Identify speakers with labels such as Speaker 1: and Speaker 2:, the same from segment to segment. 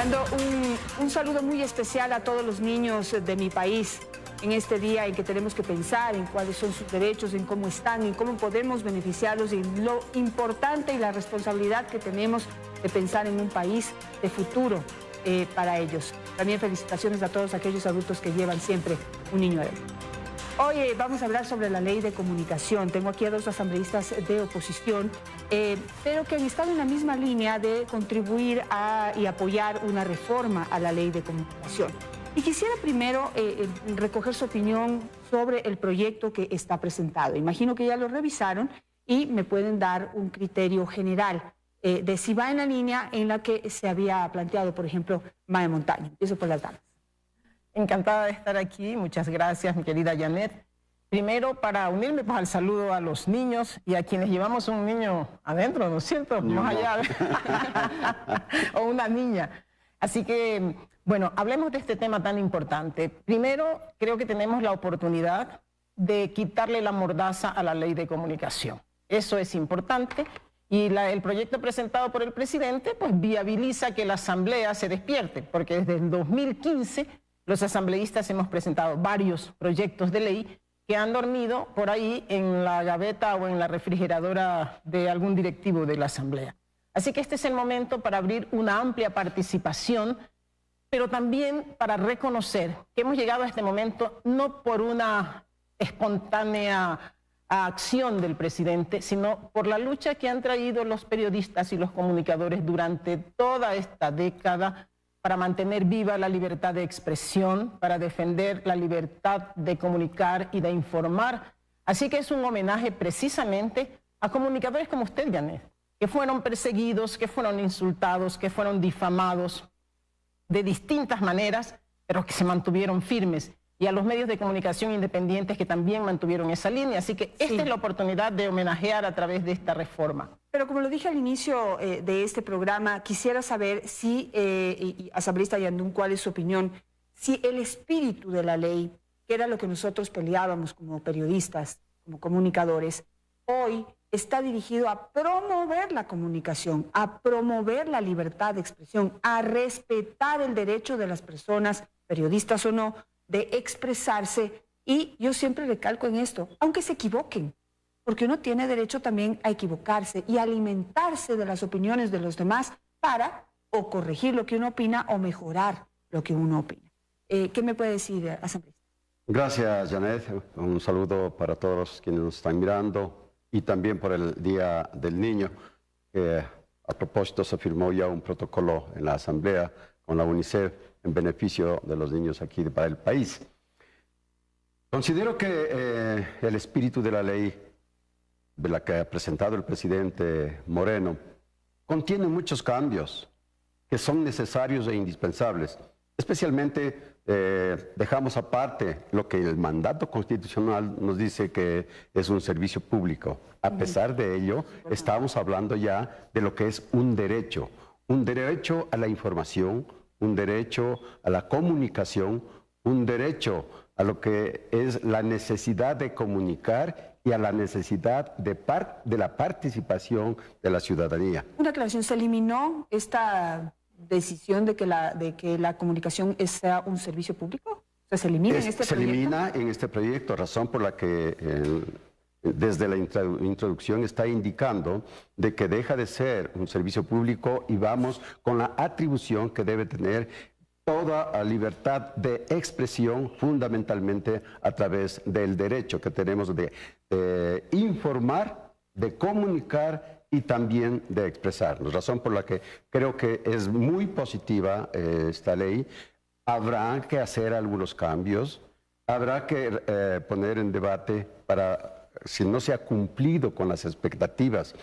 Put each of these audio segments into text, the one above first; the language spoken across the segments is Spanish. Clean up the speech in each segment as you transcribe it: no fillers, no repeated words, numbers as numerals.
Speaker 1: Enviando un saludo muy especial a todos los niños de mi país en este día en que tenemos que pensar en cuáles son sus derechos, en cómo están, en cómo podemos beneficiarlos y lo importante y la responsabilidad que tenemos de pensar en un país de futuro para ellos. También felicitaciones a todos aquellos adultos que llevan siempre un niño adentro. Hoy vamos a hablar sobre la ley de comunicación. Tengo aquí a dos asambleístas de oposición, pero que han estado en la misma línea de contribuir y apoyar una reforma a la ley de comunicación. Y quisiera primero recoger su opinión sobre el proyecto que está presentado. Imagino que ya lo revisaron y me pueden dar un criterio general de si va en la línea en la que se había planteado, por ejemplo, Mae Montaño. Empiezo por las damas.
Speaker 2: Encantada de estar aquí, muchas gracias, mi querida Janet. Primero, para unirme pues, al saludo a los niños y a quienes llevamos un niño adentro, ¿no es cierto? Más allá. O una niña. Así que, bueno, hablemos de este tema tan importante. Primero, creo que tenemos la oportunidad de quitarle la mordaza a la ley de comunicación. Eso es importante. Y el proyecto presentado por el presidente, pues viabiliza que la Asamblea se despierte, porque desde el 2015... los asambleístas hemos presentado varios proyectos de ley que han dormido por ahí en la gaveta o en la refrigeradora de algún directivo de la Asamblea. Así que este es el momento para abrir una amplia participación, pero también para reconocer que hemos llegado a este momento no por una espontánea acción del presidente, sino por la lucha que han traído los periodistas y los comunicadores durante toda esta década para mantener viva la libertad de expresión, para defender la libertad de comunicar y de informar. Así que es un homenaje precisamente a comunicadores como usted, Janet, que fueron perseguidos, que fueron insultados, que fueron difamados de distintas maneras, pero que se mantuvieron firmes, y a los medios de comunicación independientes que también mantuvieron esa línea. Así que esta es la oportunidad de homenajear a través de esta reforma.
Speaker 1: Pero como lo dije al inicio de este programa, quisiera saber si, asambleísta Yandún, cuál es su opinión, si el espíritu de la ley, que era lo que nosotros peleábamos como periodistas, como comunicadores, hoy está dirigido a promover la comunicación, a promover la libertad de expresión, a respetar el derecho de las personas, periodistas o no, de expresarse. Y yo siempre recalco en esto, aunque se equivoquen, porque uno tiene derecho también a equivocarse y alimentarse de las opiniones de los demás para o corregir lo que uno opina o mejorar lo que uno opina. ¿Qué me puede decir, asambleísta?
Speaker 3: Gracias, Janet. Un saludo para todos quienes nos están mirando y también por el Día del Niño. A propósito, se firmó ya un protocolo en la Asamblea con la UNICEF en beneficio de los niños aquí para el país. Considero que el espíritu de la ley de la que ha presentado el presidente Moreno contiene muchos cambios que son necesarios e indispensables. Especialmente dejamos aparte lo que el mandato constitucional nos dice que es un servicio público. A pesar de ello, estamos hablando ya de lo que es un derecho a la información, un derecho a la comunicación, un derecho a lo que es la necesidad de comunicar y a la necesidad de la participación de la ciudadanía.
Speaker 1: Una aclaración, ¿se eliminó esta decisión de que la comunicación sea un servicio público? O sea, ¿se elimina en este proyecto?
Speaker 3: Se elimina en este proyecto, razón por la que desde la introducción está indicando de que deja de ser un servicio público y vamos con la atribución que debe tener toda la libertad de expresión, fundamentalmente a través del derecho que tenemos de informar, de comunicar y también de expresarnos. Razón por la que creo que es muy positiva esta ley. Habrá que hacer algunos cambios, habrá que poner en debate para si no se ha cumplido con las expectativas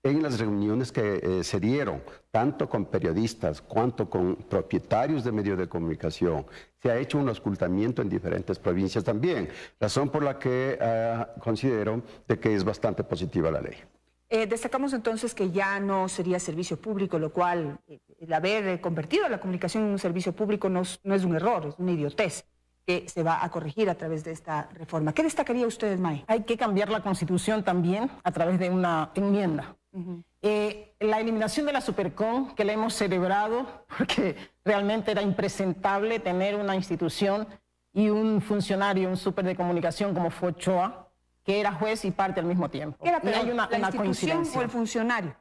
Speaker 3: en las reuniones que se dieron, tanto con periodistas cuanto con propietarios de medios de comunicación. Se ha hecho un auscultamiento en diferentes provincias también, razón por la que considero de que es bastante positiva la ley.
Speaker 1: Destacamos entonces que ya no sería servicio público, lo cual el haber convertido la comunicación en un servicio público no es un error, es una idiotez que se va a corregir a través de esta reforma. ¿Qué destacaría usted, Mae?
Speaker 2: Hay que cambiar la Constitución también a través de una enmienda. La eliminación de la Supercon, que la hemos celebrado, porque realmente era impresentable tener una institución y un funcionario, un súper de comunicación como fue Ochoa, que era juez y parte al mismo tiempo.
Speaker 1: ¿Era peor,
Speaker 2: hay una
Speaker 1: la institución
Speaker 2: coincidencia
Speaker 1: o el funcionario?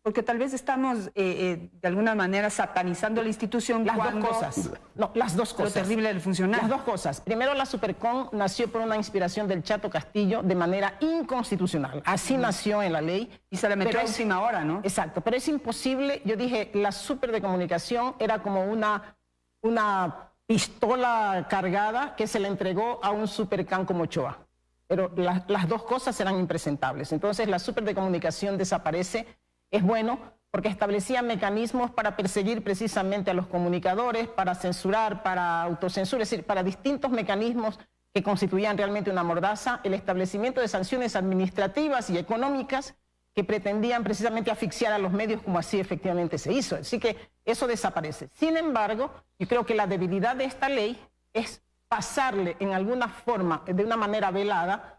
Speaker 1: Porque tal vez estamos de alguna manera satanizando la institución.
Speaker 2: Las dos cosas. No, las dos cosas.
Speaker 1: Lo terrible del funcionario.
Speaker 2: Las dos cosas. Primero, la Supercon nació por una inspiración del Chato Castillo de manera inconstitucional. Así nació en la ley.
Speaker 1: Y se la metió a última hora, ¿no?
Speaker 2: Exacto. Pero es imposible. Yo dije, la super de comunicación era como una pistola cargada que se le entregó a un supercan como Ochoa. Pero las dos cosas eran impresentables. Entonces, la super de comunicación desaparece. Es bueno porque establecía mecanismos para perseguir precisamente a los comunicadores, para censurar, para autocensura, es decir, para distintos mecanismos que constituían realmente una mordaza, el establecimiento de sanciones administrativas y económicas que pretendían precisamente asfixiar a los medios, como así efectivamente se hizo. Así que eso desaparece. Sin embargo, yo creo que la debilidad de esta ley es pasarle en alguna forma, de una manera velada,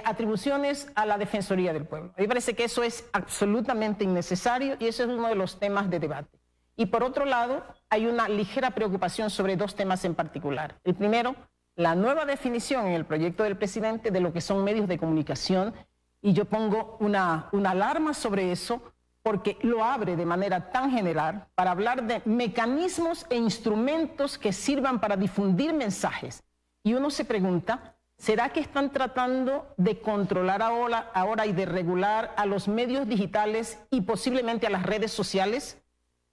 Speaker 2: atribuciones a la Defensoría del Pueblo. A mí me parece que eso es absolutamente innecesario y eso es uno de los temas de debate. Y por otro lado, hay una ligera preocupación sobre dos temas en particular. El primero, la nueva definición en el proyecto del presidente de lo que son medios de comunicación, y yo pongo una alarma sobre eso porque lo abre de manera tan general para hablar de mecanismos e instrumentos que sirvan para difundir mensajes. Y uno se pregunta, ¿será que están tratando de controlar ahora y de regular a los medios digitales y posiblemente a las redes sociales?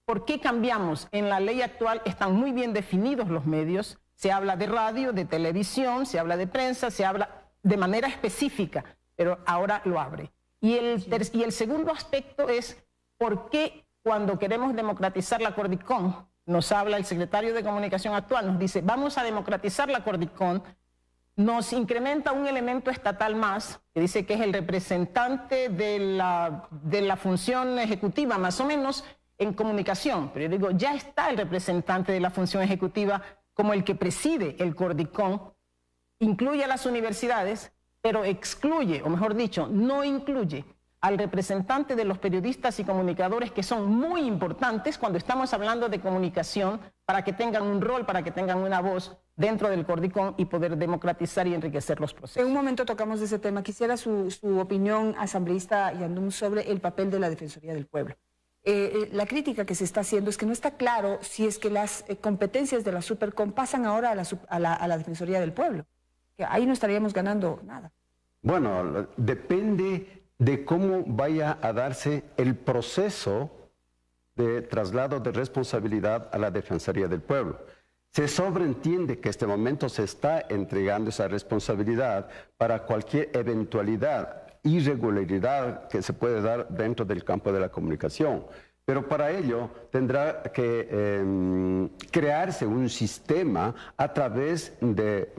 Speaker 2: ¿Por qué cambiamos? En la ley actual están muy bien definidos los medios. Se habla de radio, de televisión, se habla de prensa, se habla de manera específica, pero ahora lo abre. Y el segundo aspecto es por qué cuando queremos democratizar la Cordicón, nos habla el secretario de Comunicación actual, nos dice, vamos a democratizar la Cordicón, nos incrementa un elemento estatal más, que dice que es el representante de la función ejecutiva, más o menos, en comunicación. Pero yo digo, ya está el representante de la función ejecutiva como el que preside el Cordicón, incluye a las universidades, pero excluye, o mejor dicho, no incluye al representante de los periodistas y comunicadores que son muy importantes cuando estamos hablando de comunicación para que tengan un rol, para que tengan una voz dentro del Cordicón y poder democratizar y enriquecer los procesos.
Speaker 1: En un momento tocamos de ese tema. Quisiera su opinión, asambleísta Yandún, sobre el papel de la Defensoría del Pueblo. La crítica que se está haciendo es que no está claro si es que las competencias de la Supercom pasan ahora a la Defensoría del Pueblo. Que ahí no estaríamos ganando nada.
Speaker 3: Bueno, depende de cómo vaya a darse el proceso de traslado de responsabilidad a la Defensoría del Pueblo. Se sobreentiende que en este momento se está entregando esa responsabilidad para cualquier eventualidad, irregularidad que se puede dar dentro del campo de la comunicación. Pero para ello tendrá que crearse un sistema a través de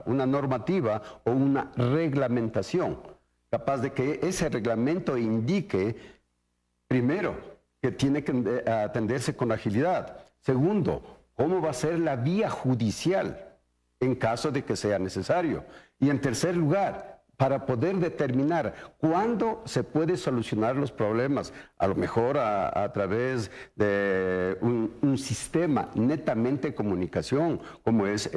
Speaker 3: una normativa o una reglamentación, capaz de que ese reglamento indique, primero, que tiene que atenderse con agilidad. Segundo, cómo va a ser la vía judicial en caso de que sea necesario. Y en tercer lugar, para poder determinar cuándo se puede solucionar los problemas, a lo mejor a través de un sistema netamente de comunicación, como es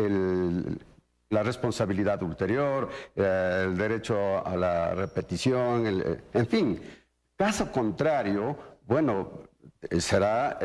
Speaker 3: la responsabilidad ulterior, el derecho a la repetición, en fin. Caso contrario, bueno, será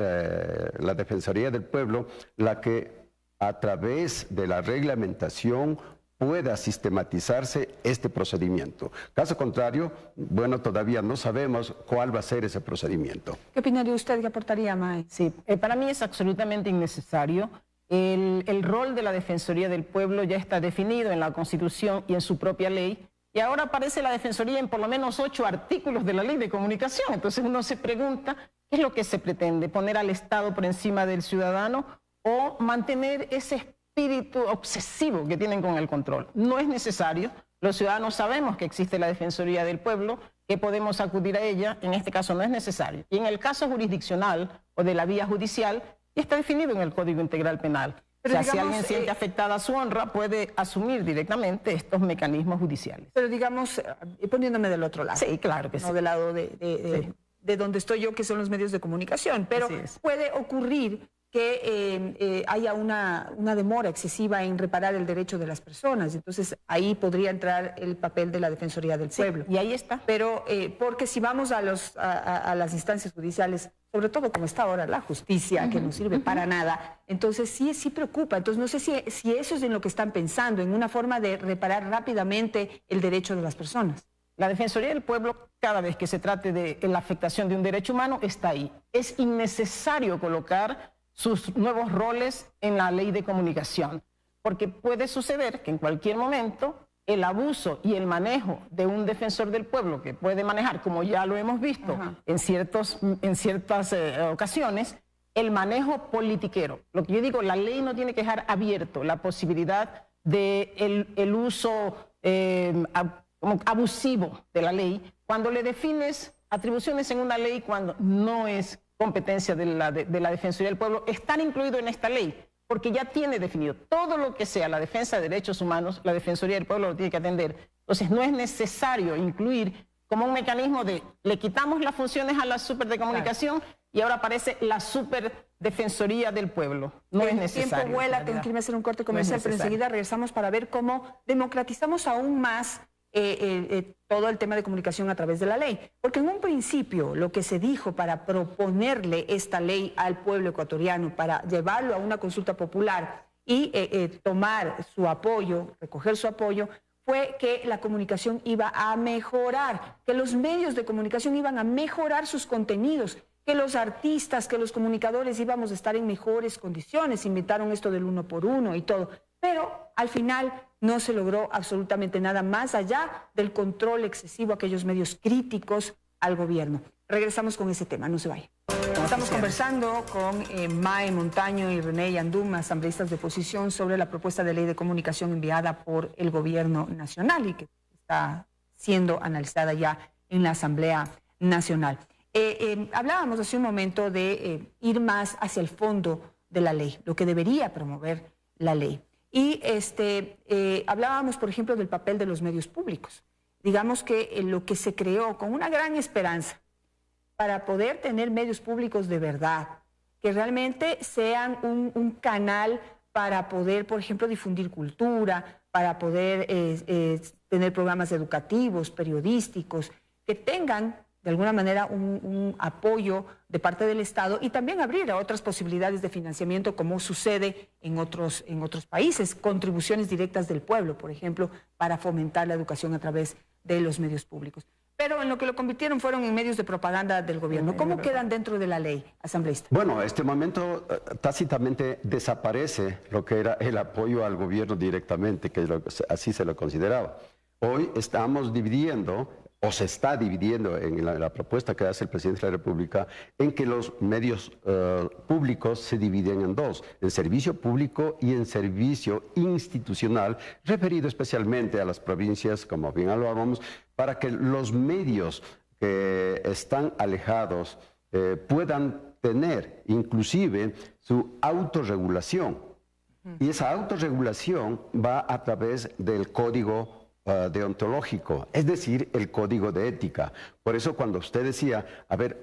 Speaker 3: la Defensoría del Pueblo la que a través de la reglamentación pueda sistematizarse este procedimiento. Caso contrario, bueno, todavía no sabemos cuál va a ser ese procedimiento.
Speaker 1: ¿Qué opinaría usted? ¿Qué aportaría, May?
Speaker 2: Sí, para mí es absolutamente innecesario. El rol de la Defensoría del Pueblo ya está definido en la Constitución y en su propia ley, y ahora aparece la Defensoría en por lo menos 8 artículos de la Ley de Comunicación. Entonces uno se pregunta, ¿qué es lo que se pretende? ¿Poner al Estado por encima del ciudadano o mantener ese espíritu obsesivo que tienen con el control? No es necesario. Los ciudadanos sabemos que existe la Defensoría del Pueblo, que podemos acudir a ella. En este caso no es necesario. Y en el caso jurisdiccional o de la vía judicial, está definido en el Código Integral Penal.
Speaker 1: Pero
Speaker 2: o sea,
Speaker 1: digamos,
Speaker 2: si alguien siente afectada su honra, puede asumir directamente estos mecanismos judiciales.
Speaker 1: Pero digamos, poniéndome del otro lado.
Speaker 2: Sí, claro que sí.
Speaker 1: No del lado de donde estoy yo, que son los medios de comunicación. Pero puede ocurrir que haya una demora excesiva en reparar el derecho de las personas. Entonces, ahí podría entrar el papel de la Defensoría del Pueblo.
Speaker 2: Y ahí está.
Speaker 1: Pero, porque si vamos a las instancias judiciales, sobre todo como está ahora la justicia, que no sirve para nada, entonces sí preocupa. Entonces, no sé si eso es en lo que están pensando, en una forma de reparar rápidamente el derecho de las personas.
Speaker 2: La Defensoría del Pueblo, cada vez que se trate de la afectación de un derecho humano, está ahí. Es innecesario colocar sus nuevos roles en la ley de comunicación, porque puede suceder que en cualquier momento el abuso y el manejo de un defensor del pueblo, que puede manejar, como ya lo hemos visto en ciertas ocasiones, el manejo politiquero. Lo que yo digo, la ley no tiene que dejar abierto la posibilidad de el uso abusivo de la ley cuando le defines atribuciones en una ley cuando no es competencia de la Defensoría del Pueblo. Están incluidos en esta ley porque ya tiene definido todo lo que sea la defensa de derechos humanos, la Defensoría del Pueblo lo tiene que atender. Entonces no es necesario incluir como un mecanismo de le quitamos las funciones a la superdecomunicación y ahora aparece la Superdefensoría del Pueblo. No es necesario.
Speaker 1: El tiempo vuela, tengo que irme a hacer un corte comercial, pero enseguida regresamos para ver cómo democratizamos aún más todo el tema de comunicación a través de la ley. Porque en un principio lo que se dijo para proponerle esta ley al pueblo ecuatoriano, para llevarlo a una consulta popular y tomar su apoyo, recoger su apoyo, fue que la comunicación iba a mejorar, que los medios de comunicación iban a mejorar sus contenidos, que los artistas, que los comunicadores íbamos a estar en mejores condiciones. Inventaron esto del 1 por 1 y todo. Pero al final no se logró absolutamente nada más allá del control excesivo a aquellos medios críticos al gobierno. Regresamos con ese tema, no se vayan. Estamos conversando con Mae Montaño y René Yandum, asambleístas de oposición, sobre la propuesta de ley de comunicación enviada por el gobierno nacional y que está siendo analizada ya en la Asamblea Nacional. Hablábamos hace un momento de ir más hacia el fondo de la ley, lo que debería promover la ley. Y hablábamos, por ejemplo, del papel de los medios públicos. Digamos que lo que se creó con una gran esperanza para poder tener medios públicos de verdad, que realmente sean un canal para poder, por ejemplo, difundir cultura, para poder tener programas educativos, periodísticos, que tengan de alguna manera un apoyo de parte del Estado y también abrir a otras posibilidades de financiamiento como sucede en otros países, contribuciones directas del pueblo, por ejemplo, para fomentar la educación a través de los medios públicos. Pero en lo que lo convirtieron fueron en medios de propaganda del gobierno. ¿Cómo quedan dentro de la ley, asambleísta?
Speaker 3: Bueno, este momento tácitamente desaparece lo que era el apoyo al gobierno directamente, que así se lo consideraba. Hoy estamos dividiendo, o se está dividiendo en la propuesta que hace el presidente de la República, en que los medios públicos se dividen en dos, en servicio público y en servicio institucional, referido especialmente a las provincias, como bien hablábamos, para que los medios que están alejados puedan tener inclusive su autorregulación. Y esa autorregulación va a través del código deontológico, es decir, el código de ética. Por eso cuando usted decía, a ver,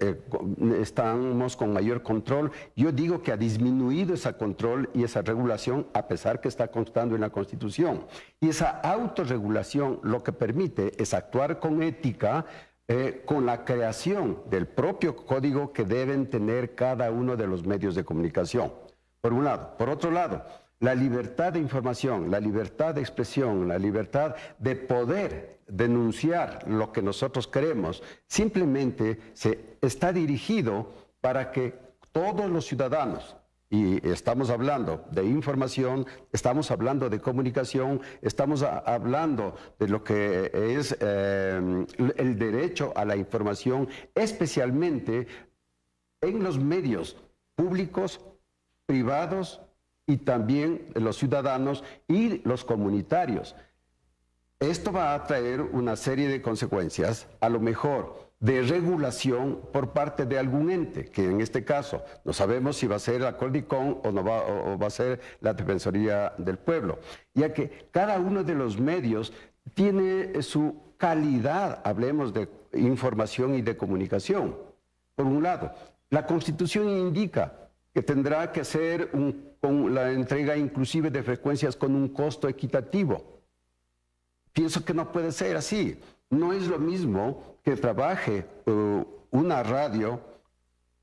Speaker 3: estamos con mayor control, yo digo que ha disminuido ese control y esa regulación a pesar que está constando en la Constitución. Y esa autorregulación lo que permite es actuar con ética, con la creación del propio código que deben tener cada uno de los medios de comunicación, por un lado. Por otro lado, la libertad de información, la libertad de expresión, la libertad de poder denunciar lo que nosotros queremos, simplemente se está dirigido para que todos los ciudadanos, y estamos hablando de información, estamos hablando de comunicación, estamos hablando de lo que es el derecho a la información, especialmente en los medios públicos, privados, y también los ciudadanos y los comunitarios. Esto va a traer una serie de consecuencias. A lo mejor de regulación por parte de algún ente, que en este caso no sabemos si va a ser la Cordicón o va a ser la Defensoría del Pueblo, ya que cada uno de los medios tiene su calidad, hablemos de información y de comunicación. Por un lado, la Constitución indica que tendrá que ser con la entrega inclusive de frecuencias con un costo equitativo. Pienso que no puede ser así. No es lo mismo que trabaje una radio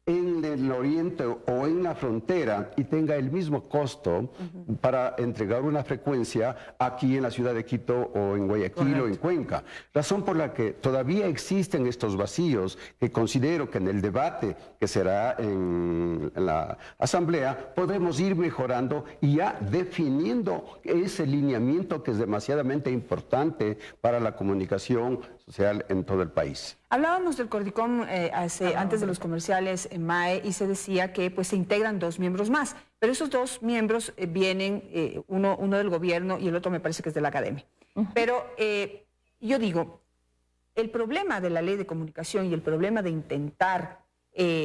Speaker 3: en el oriente o en la frontera y tenga el mismo costo para entregar una frecuencia aquí en la ciudad de Quito o en Guayaquil o en Cuenca. Razón por la que todavía existen estos vacíos que considero que en el debate que será en la Asamblea podemos ir mejorando y ya definiendo ese lineamiento que es demasiadamente importante para la comunicación social en todo el país.
Speaker 1: Hablábamos del Cordicón antes de los comerciales en MAE y se decía que pues se integran 2 miembros más, pero esos 2 miembros vienen, uno del gobierno y el otro me parece que es de la academia. Pero yo digo, el problema de la ley de comunicación y el problema de intentar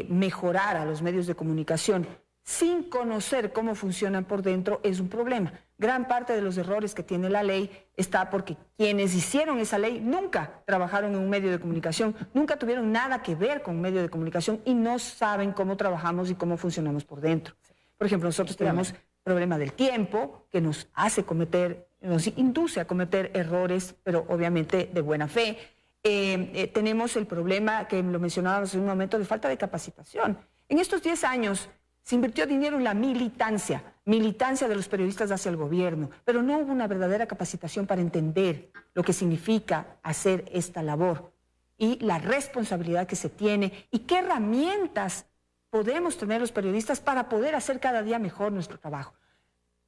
Speaker 1: mejorar a los medios de comunicación sin conocer cómo funcionan por dentro es un problema. Gran parte de los errores que tiene la ley está porque quienes hicieron esa ley nunca trabajaron en un medio de comunicación, nunca tuvieron nada que ver con un medio de comunicación y no saben cómo trabajamos y cómo funcionamos por dentro. Por ejemplo, nosotros tenemos problema del tiempo que nos hace cometer, nos induce a cometer errores, pero obviamente de buena fe. Tenemos el problema que lo mencionábamos en un momento de falta de capacitación. En estos 10 años se invirtió dinero en la militancia de los periodistas hacia el gobierno, pero no hubo una verdadera capacitación para entender lo que significa hacer esta labor y la responsabilidad que se tiene y qué herramientas podemos tener los periodistas para poder hacer cada día mejor nuestro trabajo.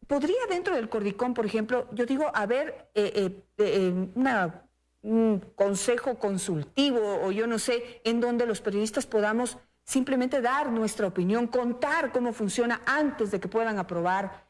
Speaker 1: ¿Podría dentro del Cordicón, por ejemplo, yo digo, haber un consejo consultivo o yo no sé, en donde los periodistas podamos simplemente dar nuestra opinión, contar cómo funciona antes de que puedan aprobar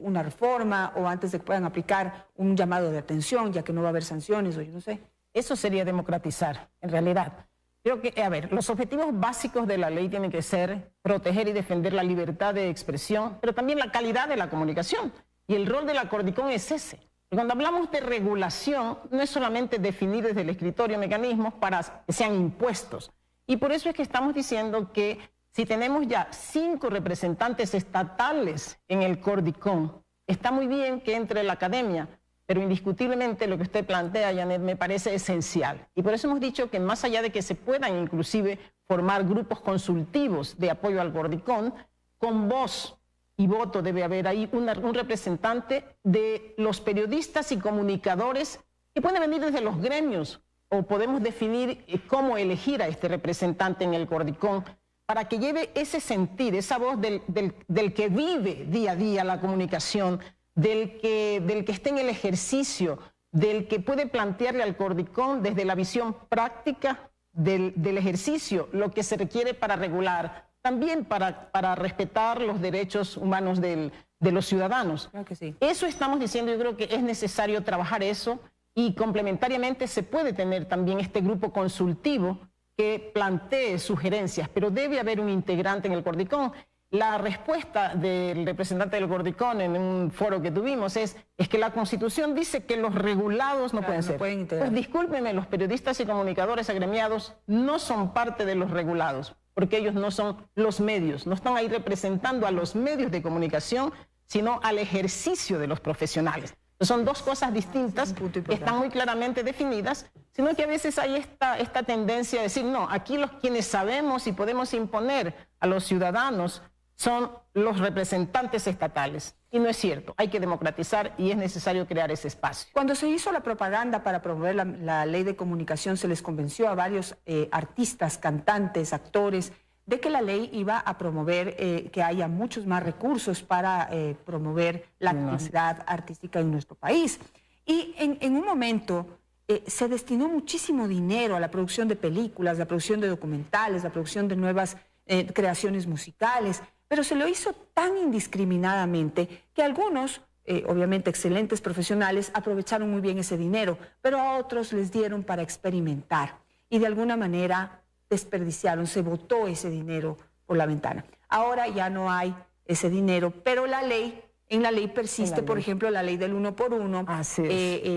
Speaker 1: una reforma o antes de que puedan aplicar un llamado de atención, ya que no va a haber sanciones o yo no sé?
Speaker 2: Eso sería democratizar, en realidad. Creo que, a ver, los objetivos básicos de la ley tienen que ser proteger y defender la libertad de expresión, pero también la calidad de la comunicación. Y el rol de la Cordicón es ese. Y cuando hablamos de regulación, no es solamente definir desde el escritorio mecanismos para que sean impuestos. Y por eso es que estamos diciendo que si tenemos ya 5 representantes estatales en el Cordicón, está muy bien que entre la academia, pero indiscutiblemente lo que usted plantea, Janet, me parece esencial. Y por eso hemos dicho que más allá de que se puedan inclusive formar grupos consultivos de apoyo al Cordicón, con voz y voto debe haber ahí un representante de los periodistas y comunicadores que pueden venir desde los gremios, o podemos definir cómo elegir a este representante en el Cordicón para que lleve ese sentir, esa voz del que vive día a día la comunicación, del que está en el ejercicio, del que puede plantearle al Cordicón desde la visión práctica del ejercicio, lo que se requiere para regular, también para respetar los derechos humanos de los ciudadanos.
Speaker 1: Claro que sí.
Speaker 2: Eso estamos diciendo, yo creo que es necesario trabajar eso. Y complementariamente se puede tener también este grupo consultivo que plantee sugerencias, pero debe haber un integrante en el Cordicón. La respuesta del representante del Cordicón en un foro que tuvimos es que la Constitución dice que los regulados no pueden ser. Pues discúlpenme, los periodistas y comunicadores agremiados no son parte de los regulados, porque ellos no son los medios, no están ahí representando a los medios de comunicación, sino al ejercicio de los profesionales. Son 2 cosas distintas que están muy claramente definidas, sino que a veces hay esta tendencia a decir, no, aquí quienes sabemos y podemos imponer a los ciudadanos son los representantes estatales. Y no es cierto, hay que democratizar y es necesario crear ese espacio.
Speaker 1: Cuando se hizo la propaganda para promover la ley de comunicación, se les convenció a varios artistas, cantantes, actores, de que la ley iba a promover que haya muchos más recursos para promover la actividad artística en nuestro país. Y en un momento se destinó muchísimo dinero a la producción de películas, la producción de documentales, la producción de nuevas creaciones musicales, pero se lo hizo tan indiscriminadamente que algunos, obviamente excelentes profesionales, aprovecharon muy bien ese dinero, pero a otros les dieron para experimentar. y de alguna manera desperdiciaron, se botó ese dinero por la ventana. Ahora ya no hay ese dinero, pero en la ley persiste, por ejemplo, la ley del 1 por 1,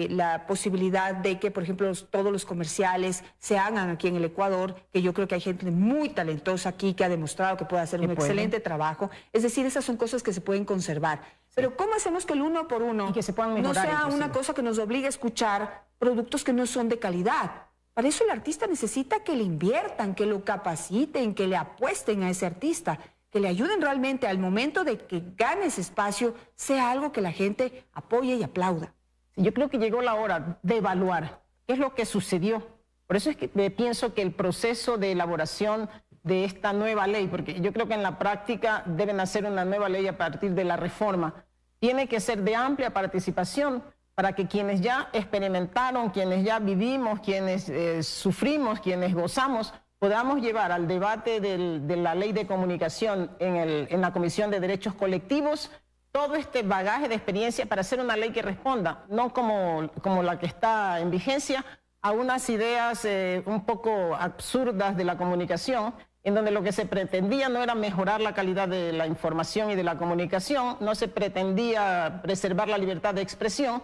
Speaker 1: la posibilidad de que, por ejemplo, todos los comerciales se hagan aquí en el Ecuador, que yo creo que hay gente muy talentosa aquí que ha demostrado que puede hacer un excelente trabajo. Es decir, esas son cosas que se pueden conservar. Pero ¿cómo hacemos que el 1 por 1
Speaker 2: y que se puedan mejorar,
Speaker 1: no sea una cosa que nos obligue a escuchar productos que no son de calidad? Para eso el artista necesita que le inviertan, que lo capaciten, que le apuesten a ese artista, que le ayuden realmente al momento de que gane ese espacio, sea algo que la gente apoye y aplauda.
Speaker 2: Yo creo que llegó la hora de evaluar qué es lo que sucedió. Por eso es que pienso que el proceso de elaboración de esta nueva ley, porque yo creo que en la práctica deben hacer una nueva ley a partir de la reforma, tiene que ser de amplia participación para que quienes ya experimentaron, quienes ya vivimos, quienes sufrimos, quienes gozamos, podamos llevar al debate de la ley de comunicación en la Comisión de Derechos Colectivos todo este bagaje de experiencia para hacer una ley que responda, no como la que está en vigencia, a unas ideas un poco absurdas de la comunicación, en donde lo que se pretendía no era mejorar la calidad de la información y de la comunicación, no se pretendía preservar la libertad de expresión,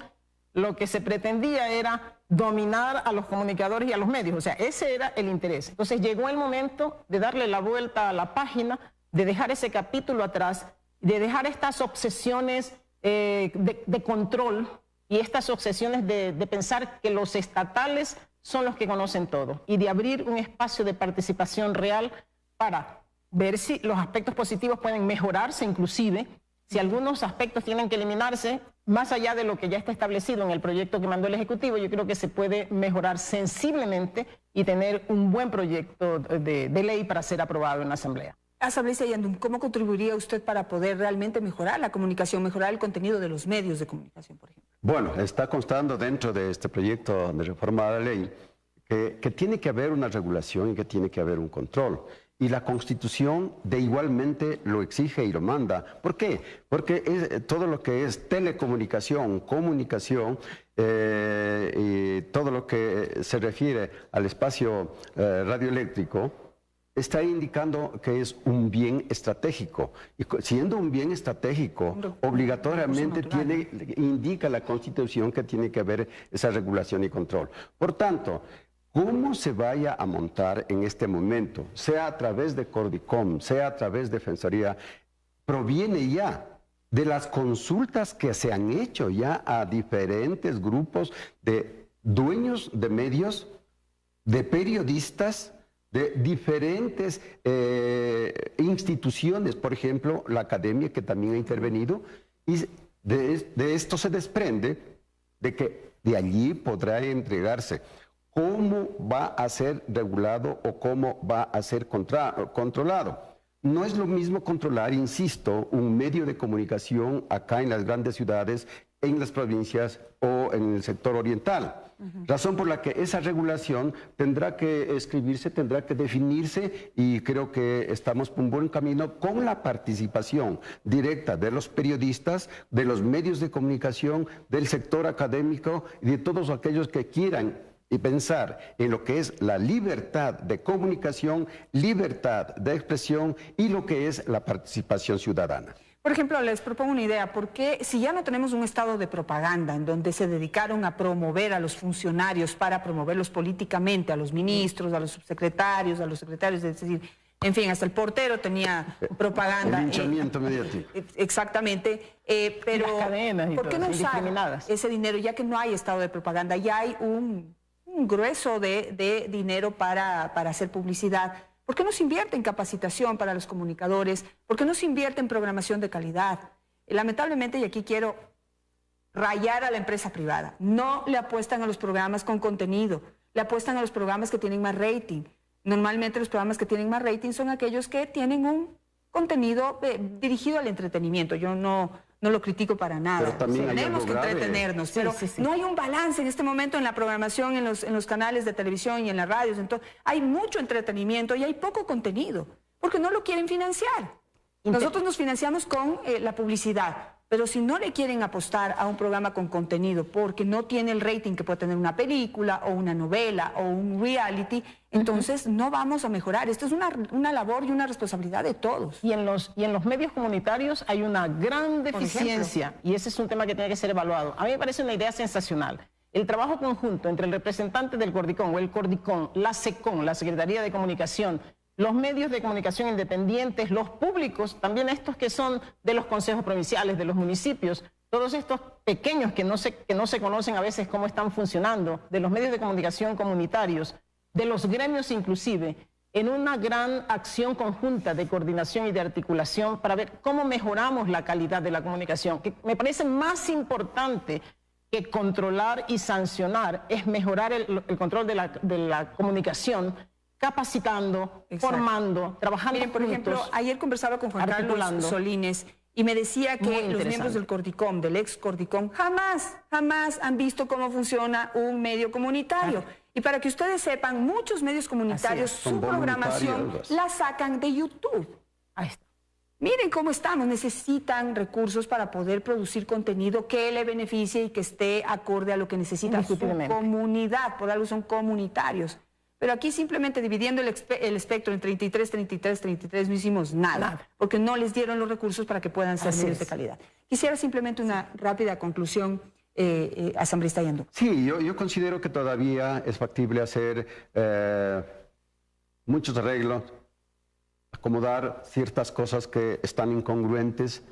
Speaker 2: lo que se pretendía era dominar a los comunicadores y a los medios. O sea, ese era el interés. Entonces llegó el momento de darle la vuelta a la página, de dejar ese capítulo atrás, de dejar estas obsesiones de control y estas obsesiones de pensar que los estatales son los que conocen todo y de abrir un espacio de participación real para ver si los aspectos positivos pueden mejorarse inclusive, si algunos aspectos tienen que eliminarse, más allá de lo que ya está establecido en el proyecto que mandó el Ejecutivo, yo creo que se puede mejorar sensiblemente y tener un buen proyecto de ley para ser aprobado en la Asamblea.
Speaker 1: Asambleísta Yandún, ¿cómo contribuiría usted para poder realmente mejorar la comunicación, mejorar el contenido de los medios de comunicación, por ejemplo?
Speaker 3: Bueno, está constando dentro de este proyecto de reforma de la ley que tiene que haber una regulación y que tiene que haber un control. Y la Constitución de igualmente lo exige y lo manda. ¿Por qué? Porque todo lo que es telecomunicación, comunicación y todo lo que se refiere al espacio radioeléctrico está indicando que es un bien estratégico. Y siendo un bien estratégico, obligatoriamente indica la Constitución que tiene que haber esa regulación y control. Por tanto, cómo se vaya a montar en este momento, sea a través de Cordicom, sea a través de Defensoría, proviene ya de las consultas que se han hecho ya a diferentes grupos de dueños de medios, de periodistas, de diferentes instituciones, por ejemplo, la academia que también ha intervenido, y de esto se desprende de que de allí podrá entregarse cómo va a ser regulado o cómo va a ser controlado. No es lo mismo controlar, insisto, un medio de comunicación acá en las grandes ciudades, en las provincias o en el sector oriental. Razón por la que esa regulación tendrá que escribirse, tendrá que definirse y creo que estamos por un buen camino con la participación directa de los periodistas, de los medios de comunicación, del sector académico y de todos aquellos que quieran y pensar en lo que es la libertad de comunicación, libertad de expresión y lo que es la participación ciudadana.
Speaker 1: Por ejemplo, les propongo una idea, porque si ya no tenemos un estado de propaganda en donde se dedicaron a promover a los funcionarios para promoverlos políticamente, a los ministros, a los subsecretarios, a los secretarios, es decir, en fin, hasta el portero tenía propaganda.
Speaker 3: El linchamiento mediático.
Speaker 1: Exactamente, pero
Speaker 2: las cadenas y
Speaker 1: ¿por qué no usar ese dinero, ya que no hay estado de propaganda, ya hay un grueso de dinero para hacer publicidad? ¿Por qué no se invierte en capacitación para los comunicadores? ¿Por qué no se invierte en programación de calidad? Lamentablemente, y aquí quiero rayar a la empresa privada, no le apuestan a los programas con contenido, le apuestan a los programas que tienen más rating. Normalmente los programas que tienen más rating son aquellos que tienen un contenido dirigido al entretenimiento. Yo no lo critico para nada.
Speaker 3: Pero también
Speaker 1: tenemos que entretenernos, pero no hay un balance en este momento en la programación, en los canales de televisión y en las radios. Entonces, hay mucho entretenimiento y hay poco contenido, porque no lo quieren financiar. Nosotros nos financiamos con la publicidad. Pero si no le quieren apostar a un programa con contenido porque no tiene el rating que puede tener una película o una novela o un reality, entonces no vamos a mejorar. Esto es una labor y una responsabilidad de todos.
Speaker 2: Y en los medios comunitarios hay una gran deficiencia y ese es un tema que tiene que ser evaluado. A mí me parece una idea sensacional. El trabajo conjunto entre el representante del Cordicón o el Cordicón, la SECON, la Secretaría de Comunicación, los medios de comunicación independientes, los públicos, también estos que son de los consejos provinciales, de los municipios, todos estos pequeños que no se conocen a veces cómo están funcionando, de los medios de comunicación comunitarios, de los gremios inclusive, en una gran acción conjunta de coordinación y de articulación para ver cómo mejoramos la calidad de la comunicación, que me parece más importante que controlar y sancionar, es mejorar el control de la comunicación, capacitando, formando, trabajando.
Speaker 1: Miren, por ejemplo, ayer conversaba con Juan Carlos Solines y me decía que los miembros del Cordicom, del ex Cordicom, jamás han visto cómo funciona un medio comunitario. Y para que ustedes sepan, muchos medios comunitarios, su programación la sacan de YouTube. Ahí está. Miren cómo estamos, necesitan recursos para poder producir contenido que le beneficie y que esté acorde a lo que necesita su comunidad, por algo son comunitarios. Pero aquí simplemente dividiendo el espectro en 33, 33, 33 no hicimos nada, porque no les dieron los recursos para que puedan ser medios de calidad. Quisiera simplemente una rápida conclusión, asambleísta Yandú.
Speaker 3: Sí, yo considero que todavía es factible hacer muchos arreglos, acomodar ciertas cosas que están incongruentes.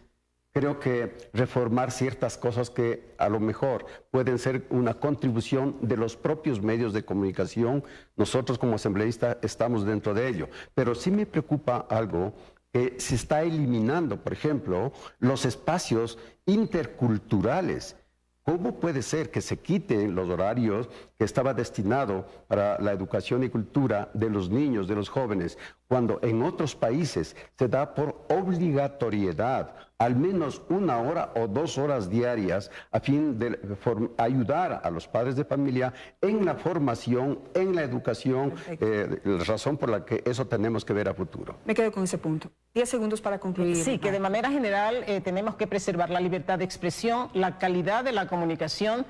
Speaker 3: Creo que reformar ciertas cosas que a lo mejor pueden ser una contribución de los propios medios de comunicación. Nosotros como asambleístas estamos dentro de ello. Pero sí me preocupa algo que se está eliminando, por ejemplo, los espacios interculturales. ¿Cómo puede ser que se quiten los horarios que estaba destinado para la educación y cultura de los niños, de los jóvenes, cuando en otros países se da por obligatoriedad al menos 1 hora o 2 horas diarias a fin de ayudar a los padres de familia en la formación, en la educación, la razón por la que eso tenemos que ver a futuro?
Speaker 1: Me quedo con ese punto. 10 segundos para concluir.
Speaker 2: Sí, que de manera general tenemos que preservar la libertad de expresión, la calidad de la comunicación,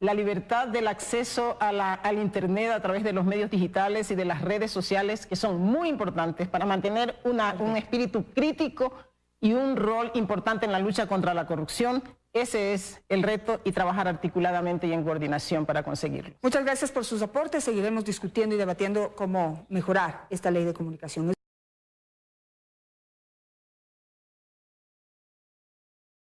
Speaker 2: la libertad del acceso al Internet a través de los medios digitales y de las redes sociales, que son muy importantes para mantener un espíritu crítico y un rol importante en la lucha contra la corrupción. Ese es el reto y trabajar articuladamente y en coordinación para conseguirlo.
Speaker 1: Muchas gracias por sus aportes. Seguiremos discutiendo y debatiendo cómo mejorar esta ley de comunicación.